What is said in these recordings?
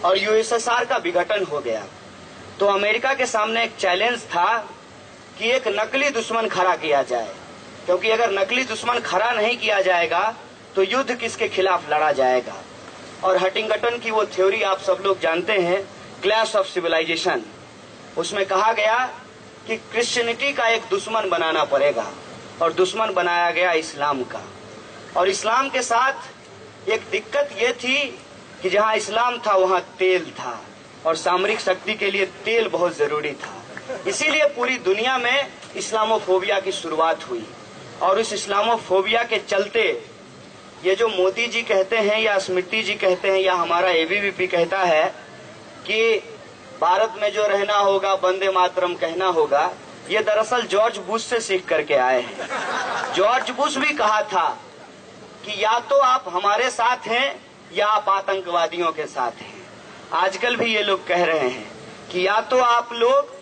और यूएसएसआर का विघटन हो गया, तो अमेरिका के सामने एक चैलेंज था कि एक नकली दुश्मन खड़ा किया जाए, क्योंकि अगर नकली दुश्मन खड़ा नहीं किया जाएगा तो युद्ध किसके खिलाफ लड़ा जाएगा। और हटिंगटन की वो थ्योरी आप सब लोग जानते हैं, क्लैश ऑफ सिविलाइजेशन, उसमें कहा गया कि क्रिश्चियनिटी का एक दुश्मन बनाना पड़ेगा, और दुश्मन बनाया गया इस्लाम का। और इस्लाम के साथ एक दिक्कत ये थी कि जहां इस्लाम था वहां तेल था, और सामरिक शक्ति के लिए तेल बहुत जरूरी था। इसीलिए पूरी दुनिया में इस्लामोफोबिया की शुरुआत हुई, और उस इस्लामोफोबिया के चलते ये जो मोदी जी कहते हैं या स्मृति जी कहते हैं या हमारा एबीवीपी कहता है कि भारत में जो रहना होगा वंदे मातरम कहना होगा, ये दरअसल जॉर्ज बुश से सीख करके आए हैं। जॉर्ज बुश भी कहा था कि या तो आप हमारे साथ हैं या आप आतंकवादियों के साथ हैं। आजकल भी ये लोग कह रहे हैं कि या तो आप लोग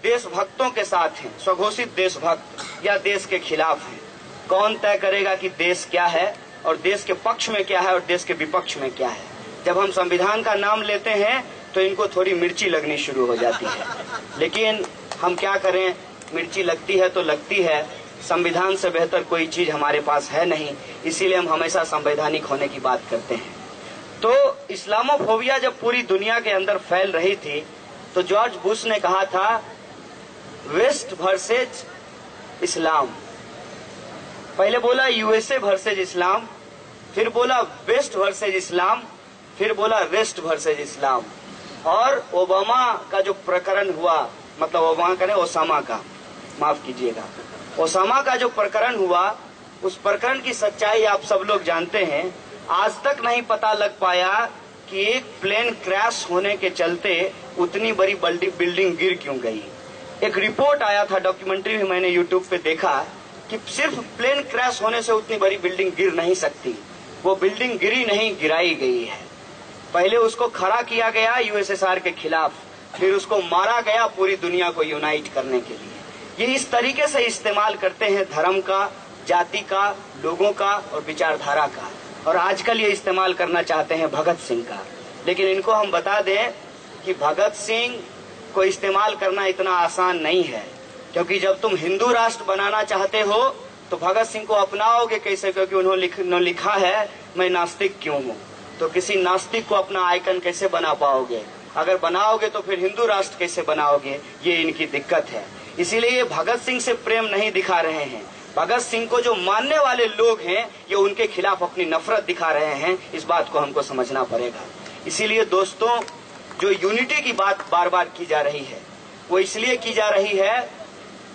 देशभक्तों के साथ हैं, स्वघोषित देशभक्त, या देश के खिलाफ हैं। कौन तय करेगा कि देश क्या है और देश के पक्ष में क्या है और देश के विपक्ष में क्या है। जब हम संविधान का नाम लेते हैं तो इनको थोड़ी मिर्ची लगनी शुरू हो जाती है, लेकिन हम क्या करें, मिर्ची लगती है तो लगती है। संविधान से बेहतर कोई चीज हमारे पास है नहीं, इसीलिए हम हमेशा संवैधानिक होने की बात करते हैं। तो इस्लामोफोबिया जब पूरी दुनिया के अंदर फैल रही थी तो जॉर्ज बुश ने कहा था वेस्ट वर्सेज इस्लाम। पहले बोला यूएसए वर्सेज इस्लाम, फिर बोला वेस्ट वर्सेज इस्लाम, फिर बोला वेस्ट वर्सेज इस्लाम। और ओबामा का जो प्रकरण हुआ, मतलब ओबामा का नहीं, ओसामा का, माफ कीजिएगा, ओसामा का जो प्रकरण हुआ, उस प्रकरण की सच्चाई आप सब लोग जानते हैं। आज तक नहीं पता लग पाया कि एक प्लेन क्रैश होने के चलते उतनी बड़ी बिल्डिंग गिर क्यों गई। एक रिपोर्ट आया था, डॉक्यूमेंट्री भी मैंने यूट्यूब पे देखा, कि सिर्फ प्लेन क्रैश होने से उतनी बड़ी बिल्डिंग गिर नहीं सकती। वो बिल्डिंग गिरी नहीं, गिराई गई है। पहले उसको खड़ा किया गया यूएसएसआर के खिलाफ, फिर उसको मारा गया पूरी दुनिया को यूनाइट करने के लिए। ये इस तरीके से इस्तेमाल करते हैं धर्म का, जाति का, लोगों का और विचारधारा का। और आजकल ये इस्तेमाल करना चाहते हैं भगत सिंह का। लेकिन इनको हम बता दें कि भगत सिंह को इस्तेमाल करना इतना आसान नहीं है, क्योंकि जब तुम हिंदू राष्ट्र बनाना चाहते हो तो भगत सिंह को अपनाओगे कैसे, क्योंकि उन्होंने लिखा है मैं नास्तिक क्यों हूँ। तो किसी नास्तिक को अपना आइकन कैसे बना पाओगे? अगर बनाओगे तो फिर हिंदू राष्ट्र कैसे बनाओगे? ये इनकी दिक्कत है। इसीलिए ये भगत सिंह से प्रेम नहीं दिखा रहे हैं। भगत सिंह को जो मानने वाले लोग हैं ये उनके खिलाफ अपनी नफरत दिखा रहे हैं। इस बात को हमको समझना पड़ेगा। इसीलिए दोस्तों, जो यूनिटी की बात बार बार की जा रही है वो इसलिए की जा रही है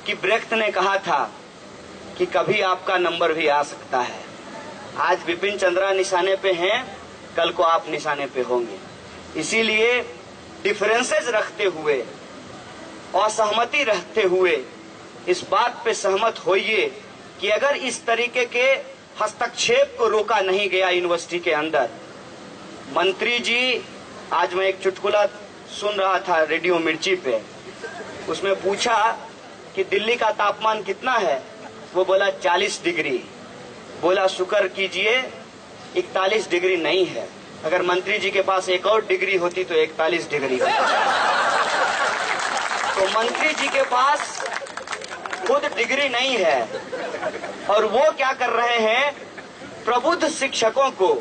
कि ब्रेख्त ने कहा था कि कभी आपका नंबर भी आ सकता है। आज बिपिन चंद्रा निशाने पे हैं, कल को आप निशाने पे होंगे। इसीलिए डिफरेंसेस रखते हुए, असहमति रखते हुए इस बात पे सहमत होइए कि अगर इस तरीके के हस्तक्षेप को रोका नहीं गया यूनिवर्सिटी के अंदर। मंत्री जी, आज मैं एक चुटकुला सुन रहा था रेडियो मिर्ची पे, उसमें पूछा कि दिल्ली का तापमान कितना है, वो बोला 40 डिग्री। बोला शुक्र कीजिए 41 डिग्री नहीं है, अगर मंत्री जी के पास एक और डिग्री होती तो 41 डिग्री होती। तो मंत्री जी के पास खुद डिग्री नहीं है और वो क्या कर रहे हैं, प्रबुद्ध शिक्षकों को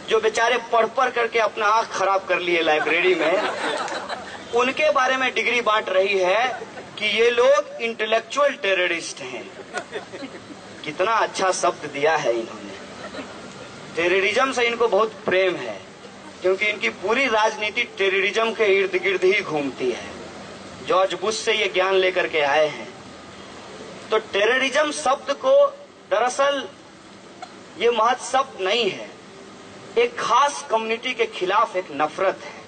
जो बेचारे पढ़ पढ़ करके अपना आंख खराब कर लिए लाइब्रेरी में, उनके बारे में डिग्री बांट रही है कि ये लोग इंटेलेक्चुअल टेररिस्ट हैं। कितना अच्छा शब्द दिया है इन्होंने। टेररिज्म से इनको बहुत प्रेम है, क्योंकि इनकी पूरी राजनीति टेररिज्म के इर्द गिर्द ही घूमती है। जॉर्ज बुश से ये ज्ञान लेकर के आए हैं। तो टेररिज्म शब्द को दरअसल ये महज शब्द नहीं है, एक खास कम्युनिटी के खिलाफ एक नफरत है,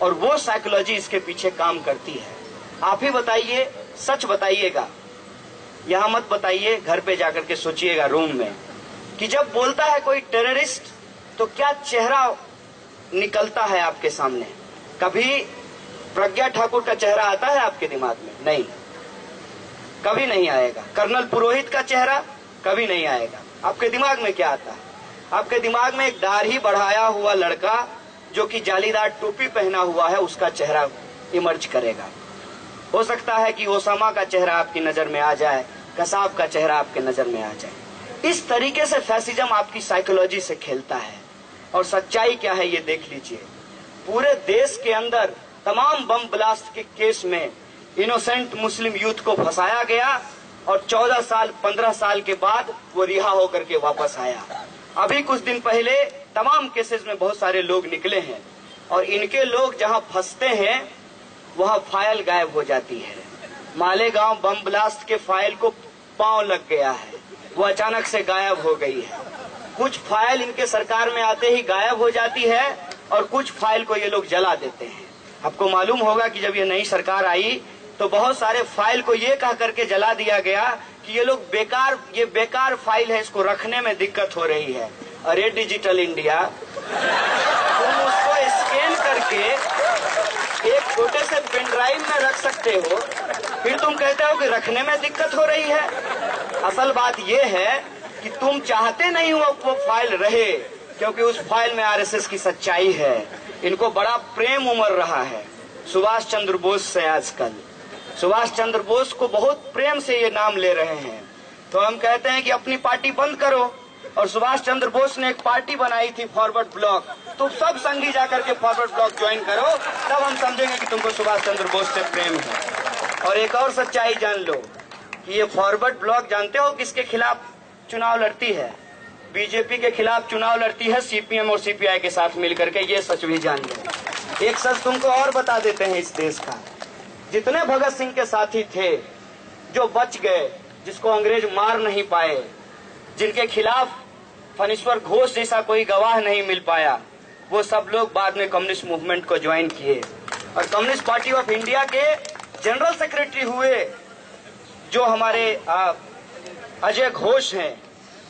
और वो साइकोलॉजी इसके पीछे काम करती है। आप ही बताइए, सच बताइएगा, यहां मत बताइए, घर पे जाकर के सोचिएगा रूम में, कि जब बोलता है कोई टेररिस्ट तो क्या चेहरा निकलता है आपके सामने? कभी प्रज्ञा ठाकुर का चेहरा आता है आपके दिमाग में? नहीं, कभी नहीं आएगा। कर्नल पुरोहित का चेहरा कभी नहीं आएगा। आपके दिमाग में क्या आता है? आपके दिमाग में एक दाढ़ी बढ़ाया हुआ लड़का जो कि जालीदार टोपी पहना हुआ है उसका चेहरा इमर्ज करेगा। हो सकता है कि ओसामा का चेहरा आपकी नजर में आ जाए, कसाब का चेहरा आपके नजर में आ जाए। इस तरीके से फैसिज्म आपकी साइकोलॉजी से खेलता है। और सच्चाई क्या है ये देख लीजिए, पूरे देश के अंदर तमाम बम ब्लास्ट के केस में इनोसेंट मुस्लिम यूथ को फंसाया गया और 14 साल 15 साल के बाद वो रिहा होकर के वापस आया। अभी कुछ दिन पहले तमाम केसेस में बहुत सारे लोग निकले हैं और इनके लोग जहां फंसते हैं वहां फाइल गायब हो जाती है। मालेगांव बम ब्लास्ट के फाइल को पांव लग गया है, वो अचानक से गायब हो गई है। कुछ फाइल इनके सरकार में आते ही गायब हो जाती है और कुछ फाइल को ये लोग जला देते हैं। आपको मालूम होगा कि जब ये नई सरकार आई तो बहुत सारे फाइल को ये कह करके जला दिया गया कि ये बेकार फाइल है, इसको रखने में दिक्कत हो रही है। अरे डिजिटल इंडिया, तुम उसको स्कैन करके एक छोटे से पेन ड्राइव में रख सकते हो, फिर तुम कहते हो कि रखने में दिक्कत हो रही है। असल बात ये है कि तुम चाहते नहीं हो वो फाइल रहे, क्योंकि उस फाइल में आरएसएस की सच्चाई है। इनको बड़ा प्रेम उमड़ रहा है सुभाष चंद्र बोस से। आजकल सुभाष चंद्र बोस को बहुत प्रेम से ये नाम ले रहे हैं। तो हम कहते हैं कि अपनी पार्टी बंद करो। और सुभाष चंद्र बोस ने एक पार्टी बनाई थी फॉरवर्ड ब्लॉक, तो सब संगी जाकर के फॉरवर्ड ब्लॉक ज्वाइन करो, तब हम समझेंगे कि तुमको सुभाष चंद्र बोस से प्रेम है। और एक और सच्चाई जान लो कि ये फॉरवर्ड ब्लॉक जानते हो किसके खिलाफ चुनाव लड़ती है? बीजेपी के खिलाफ चुनाव लड़ती है, सीपीएम और सीपीआई के साथ मिलकर के। ये सच भी जान लो। एक सच तुमको और बता देते हैं इस देश का, जितने भगत सिंह के साथी थे जो बच गए, जिसको अंग्रेज मार नहीं पाए, जिनके खिलाफ फणीश्वर घोष जैसा कोई गवाह नहीं मिल पाया, वो सब लोग बाद में कम्युनिस्ट मूवमेंट को ज्वाइन किए और कम्युनिस्ट पार्टी ऑफ इंडिया के जनरल सेक्रेटरी हुए। जो हमारे अजय घोष हैं,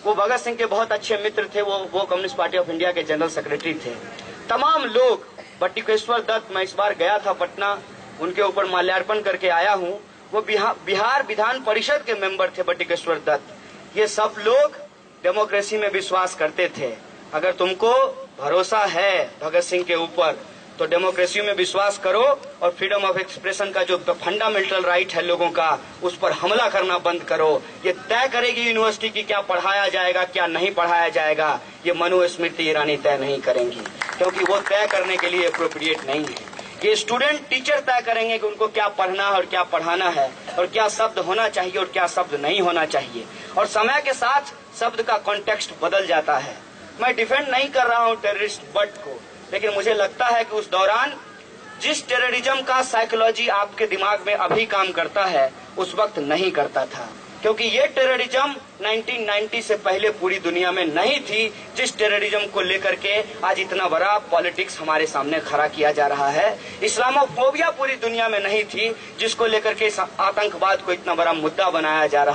वो भगत सिंह के बहुत अच्छे मित्र थे, वो कम्युनिस्ट पार्टी ऑफ इंडिया के जनरल सेक्रेटरी थे। तमाम लोग, बटुकेश्वर दत्त, मैं इस बार गया था पटना, उनके ऊपर माल्यार्पण करके आया हूँ। वो बिहार विधान परिषद के मेंबर थे बटुकेश्वर दत्त। ये सब लोग डेमोक्रेसी में विश्वास करते थे। अगर तुमको भरोसा है भगत सिंह के ऊपर तो डेमोक्रेसी में विश्वास करो और फ्रीडम ऑफ एक्सप्रेशन का जो फंडामेंटल राइट है लोगों का, उस पर हमला करना बंद करो। ये तय करेगी यूनिवर्सिटी की क्या पढ़ाया जाएगा, क्या नहीं पढ़ाया जाएगा, ये मनुस्मृति ईरानी तय नहीं करेंगी, क्योंकि वो तय करने के लिए अप्रोप्रिएट नहीं है। ये स्टूडेंट टीचर तय करेंगे कि उनको क्या पढ़ना है और क्या पढ़ाना है, और क्या शब्द होना चाहिए और क्या शब्द नहीं होना चाहिए। और समय के साथ शब्द का कॉन्टेक्स्ट बदल जाता है। मैं डिफेंड नहीं कर रहा हूँ टेररिस्ट बट को, लेकिन मुझे लगता है कि उस दौरान जिस टेररिज्म का साइकोलॉजी आपके दिमाग में अभी काम करता है, उस वक्त नहीं करता था, क्योंकि ये टेररिज्म 1990 से पहले पूरी दुनिया में नहीं थी। जिस टेररिज्म को लेकर के आज इतना बड़ा पॉलिटिक्स हमारे सामने खड़ा किया जा रहा है, इस्लामोफोबिया पूरी दुनिया में नहीं थी, जिसको लेकर के आतंकवाद को इतना बड़ा मुद्दा बनाया जा रहा है।